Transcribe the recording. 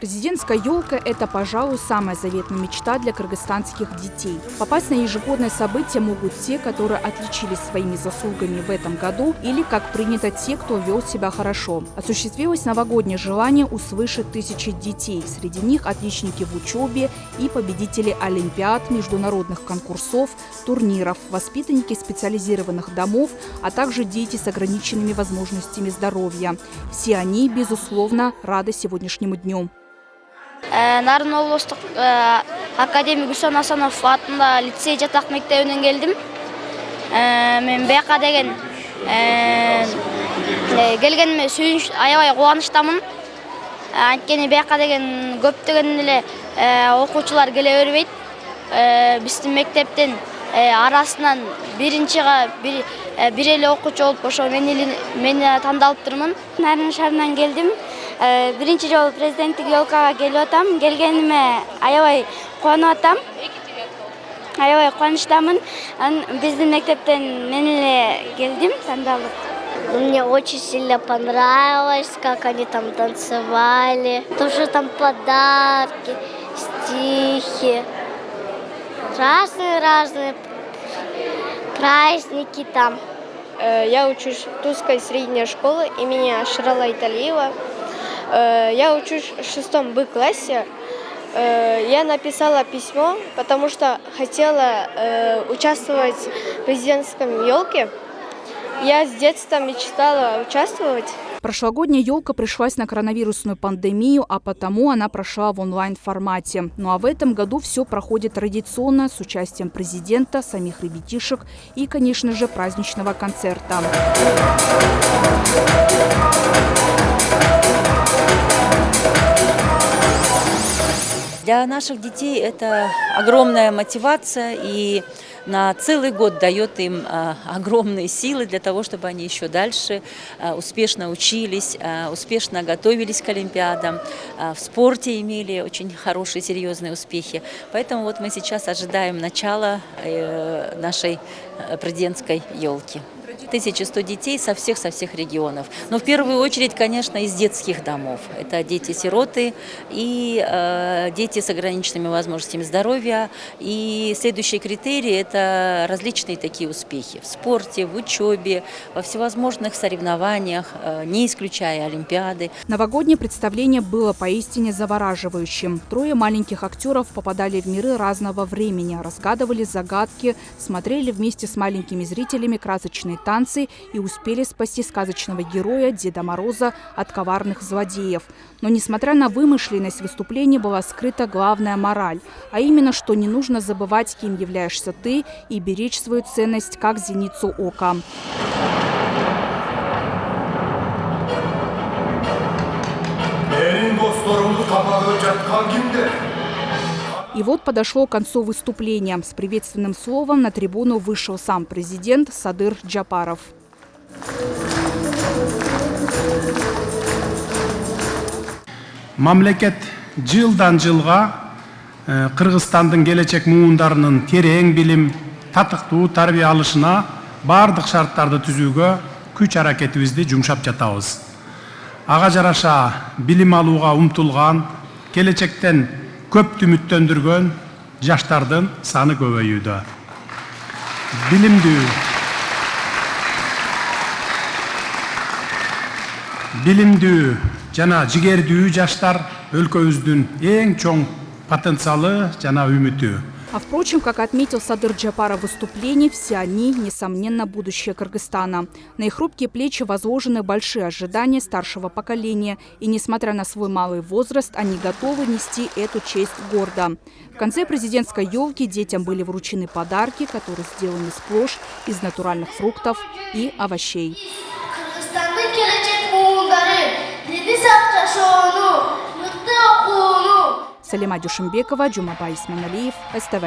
Президентская елка – это, пожалуй, самая заветная мечта для кыргызстанских детей. Попасть на ежегодное событие могут те, которые отличились своими заслугами в этом году, или, как принято, те, кто вел себя хорошо. Осуществилось новогоднее желание у свыше 1000 детей. Среди них отличники в учебе и победители олимпиад, международных конкурсов, турниров, воспитанники специализированных домов, а также дети с ограниченными возможностями здоровья. Все они, безусловно, рады сегодняшнему дню. Нарын облустук академик Үсөн Асанов атында лицей жатак мектебинен келдим. Мен бияка деген келгениме аябай кубанычтамын. Анткени бияка деген көптөгөн эле окуучулар келе бербейт. Биздин мектептен арасынан бир эле окуучу болуп ошо мени тандалыптырмын. Нарын шаарынан келдим. Биринчи жолу президенттик елкага келип атам. Келгениме аябай кубанып атам. Аябай кубанычтамын. Биздин мектептен мен эле келдим, тандалып. Мне очень сильно понравилось, как они там танцевали. Тоже там подарки, стихи, разные праздники там. Я учусь в Тульской средней школе имени Аширала Италиева. Я учусь в 6 Б-классе. Я написала письмо, потому что хотела участвовать в президентском елке. Я с детства мечтала участвовать. Прошлогодняя елка пришлась на коронавирусную пандемию, а потому она прошла в онлайн-формате. Ну а в этом году все проходит традиционно, с участием президента, самих ребятишек и, конечно же, праздничного концерта. Для наших детей это огромная мотивация и на целый год дает им огромные силы для того, чтобы они еще дальше успешно учились, успешно готовились к олимпиадам, в спорте имели очень хорошие, серьезные успехи. Поэтому вот мы сейчас ожидаем начала нашей президентской елки. 1100 детей со всех регионов. Но в первую очередь, конечно, из детских домов. Это дети-сироты и дети с ограниченными возможностями здоровья. И следующий критерий – это различные такие успехи в спорте, в учебе, во всевозможных соревнованиях, не исключая олимпиады. Новогоднее представление было поистине завораживающим. 3 маленьких актеров попадали в миры разного времени, разгадывали загадки, смотрели вместе с маленькими зрителями красочные танцы и успели спасти сказочного героя Деда Мороза от коварных злодеев. Но несмотря на вымышленность выступления, была скрыта главная мораль, а именно, что не нужно забывать, кем являешься ты, и беречь свою ценность как зеницу ока. И вот подошло к концу выступления. С приветственным словом на трибуну вышел сам президент Садыр Джапаров. Мамлекет жылдан жылга Кыргызстандын келечек муундарынын терең билим, татыктуу тарбия алышына бардык шарттарды түзүүгө күч аракетибизди жумшап жатабыз. Ага жараша билим алууга умтулган, келечектен көп үмүттөндүргөн жаштардын саны көбөйүүдө. Билимдүү жана жигердүү жаштар өлкөбүздүн эң чоң потенциалы жана үмүтү. А впрочем, как отметил Садыр Джапаров в выступлении, все они, несомненно, будущее Кыргызстана. На их хрупкие плечи возложены большие ожидания старшего поколения. И несмотря на свой малый возраст, они готовы нести эту честь гордо. В конце президентской елки детям были вручены подарки, которые сделаны сплошь из натуральных фруктов и овощей. Салима Дюшимбекова, Джумабай Исманалиев, СТВ.